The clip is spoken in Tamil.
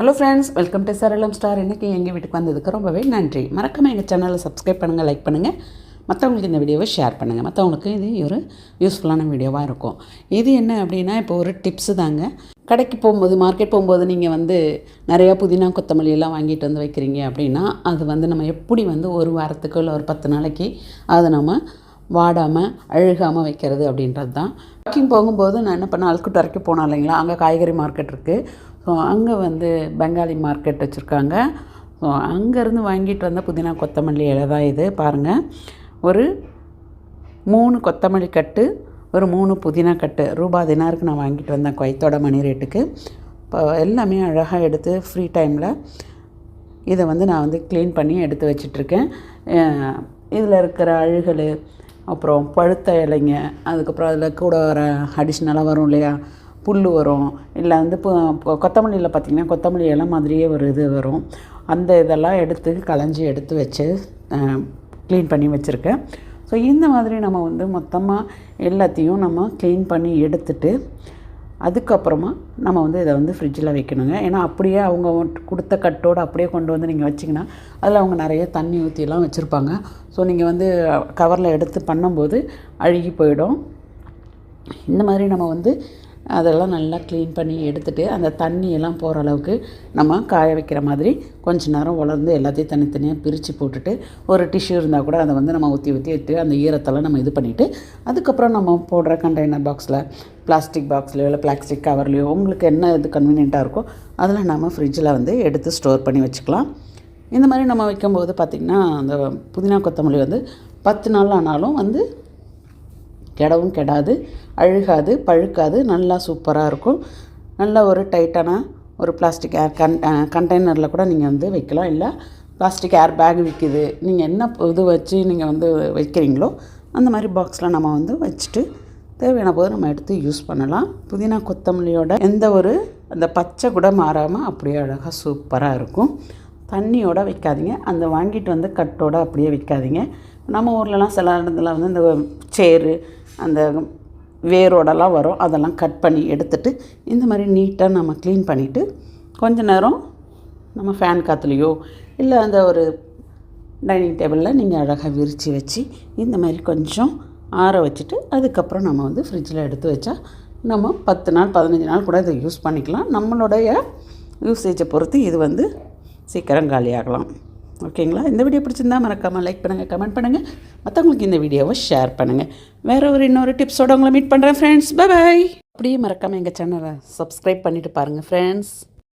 Hello friends, welcome to Saralam star. இன்றைக்கி எங்கள் வீட்டுக்கு வந்ததுக்கு ரொம்பவே நன்றி. மறக்காமல் எங்கள் சேனலை சப்ஸ்கிரைப் பண்ணுங்கள், லைக் பண்ணுங்கள், மற்றவங்களுக்கு இந்த வீடியோவை ஷேர் பண்ணுங்கள். மற்றவங்களுக்கு இது ஒரு யூஸ்ஃபுல்லான வீடியோவாக இருக்கும். இது என்ன அப்படின்னா, இப்போ ஒரு டிப்ஸு தாங்க. கடைக்கு போகும்போது, மார்க்கெட் போகும்போது நீங்கள் நிறையா புதினா கொத்தமல்லி எல்லாம் வாங்கிட்டு வந்து வைக்கிறீங்க அப்படின்னா, அது நம்ம எப்படி ஒரு வாரத்துக்கு இல்லை ஒரு 10 நாளைக்கு அதை நம்ம வாடாமல் அழுகாமல் வைக்கிறது அப்படின்றது தான். வாக்கிங் போகும்போது நான் என்ன பண்ணேன், அல்குட் வரைக்கும் போனோம் இல்லைங்களா, அங்கே காய்கறி மார்க்கெட் இருக்குது. ஸோ அங்கே பெங்காலி மார்க்கெட் வச்சுருக்காங்க. ஸோ அங்கேருந்து வாங்கிட்டு வந்த புதினா கொத்தமல்லி இலை தான் இது. பாருங்கள், ஒரு 3 கொத்தமல்லி கட்டு, ஒரு 3 புதினா கட்டு ₹10 நான் வாங்கிட்டு வந்தேன் குவைத்தோட மணி ரேட்டுக்கு. இப்போ எல்லாமே அழகாக எடுத்து ஃப்ரீ டைமில் இதை நான் க்ளீன் பண்ணி எடுத்து வச்சிட்ருக்கேன். இதில் இருக்கிற அழுகல், அப்புறம் பழுத்த இலைங்க, அதுக்கப்புறம் அதில் கூட வர அடிஷ்னலாக வரும் இல்லையா, புல் வரும், இல்லை கொத்தமல்லியில் பார்த்திங்கன்னா கொத்தமல்லி இலை மாதிரியே ஒரு இது வரும். அந்த இதெல்லாம் களைஞ்சி எடுத்து வச்சு க்ளீன் பண்ணி வச்சுருக்கேன். ஸோ இந்த மாதிரி நம்ம மொத்தமாக எல்லாத்தையும் நம்ம க்ளீன் பண்ணி எடுத்துட்டு அதுக்கப்புறமா நம்ம இதை ஃப்ரிட்ஜில் வைக்கணுங்க. ஏன்னா அப்படியே அவங்க கொடுத்த கட்டோடு அப்படியே கொண்டு நீங்கள் வச்சிங்கன்னா அதில் அவங்க நிறைய தண்ணி ஊற்றிலாம் வச்சுருப்பாங்க. ஸோ நீங்கள் கவரில் எடுத்து பண்ணும்போது அழுகி போயிடும். இந்த மாதிரி நம்ம அதெல்லாம் நல்லா க்ளீன் பண்ணி எடுத்துகிட்டு அந்த தண்ணியெல்லாம் போகிற அளவுக்கு நம்ம காய வைக்கிற மாதிரி கொஞ்ச நேரம் உலர்ந்து எல்லாத்தையும் தனித்தனியாக பிரித்து போட்டுட்டு, ஒரு டிஷ்யூ இருந்தால் கூட அதை நம்ம ஊற்றி விட்டு அந்த ஈரத்தெல்லாம் நம்ம இது பண்ணிவிட்டு, அதுக்கப்புறம் நம்ம போடுற கண்டெய்னர் பாக்ஸில், பிளாஸ்டிக் பாக்ஸ்லையோ இல்லை பிளாஸ்டிக் கவர்லையோ உங்களுக்கு என்ன இது கன்வீனியண்ட்டாக இருக்கோ அதில் நம்ம ஃப்ரிட்ஜில் எடுத்து ஸ்டோர் பண்ணி வச்சுக்கலாம். இந்த மாதிரி நம்ம வைக்கும்போது பார்த்திங்கன்னா அந்த புதினா கொத்தமல்லி 10 நாள் ஆனாலும் கெடவும் கெடாது, அழுகாது, பழுக்காது, நல்லா சூப்பராக இருக்கும். நல்ல ஒரு டைட்டான ஒரு பிளாஸ்டிக் ஏர் கண்டெய்னரில் கூட நீங்கள் வைக்கலாம். இல்லை பிளாஸ்டிக் ஏர் பேக் விற்கிது, நீங்கள் என்ன இது வச்சு நீங்கள் வைக்கிறீங்களோ அந்த மாதிரி பாக்ஸில் நம்ம வச்சுட்டு தேவையான போது நம்ம எடுத்து யூஸ் பண்ணலாம். புதினா கொத்தமல்லியோட எந்த ஒரு அந்த பச்சை கூட மாறாமல் அப்படியே அழகாக சூப்பராக இருக்கும். தண்ணியோடு வைக்காதீங்க, அந்த வாங்கிட்டு கட்டோடு அப்படியே வைக்காதீங்க. நம்ம ஊர்லலாம் சில இடத்துல இந்த சேரு, அந்த வேரோடலாம் வரும், அதெல்லாம் கட் பண்ணி எடுத்துகிட்டு இந்த மாதிரி நீட்டாக நம்ம க்ளீன் பண்ணிவிட்டு கொஞ்ச நேரம் நம்ம ஃபேன் காற்றுலையோ இல்லை அந்த ஒரு டைனிங் டேபிளில் நீங்கள் அழகாக விரித்து வச்சு இந்த மாதிரி கொஞ்சம் ஆற வச்சுட்டு அதுக்கப்புறம் நம்ம ஃப்ரிட்ஜில் எடுத்து வச்சா நம்ம 10 நாள் 15 நாள் கூட இதை யூஸ் பண்ணிக்கலாம். நம்மளுடைய யூசேஜை பொறுத்து இது சீக்கிரம் காலியாகலாம். ஓகேங்களா? இந்த வீடியோ பிடிச்சிருந்தா மறக்காமல் லைக் பண்ணுங்கள், கமெண்ட் பண்ணுங்கள், மற்றவங்களுக்கு இந்த வீடியோவை ஷேர் பண்ணுங்கள். வேறு இன்னொரு டிப்ஸோடு உங்களை மீட் பண்ணுறேன் ஃப்ரெண்ட்ஸ். Bye bye. அப்படியே மறக்காமல் எங்கள் சேனலை சப்ஸ்கிரைப் பண்ணிவிட்டு பாருங்கள் ஃப்ரெண்ட்ஸ்.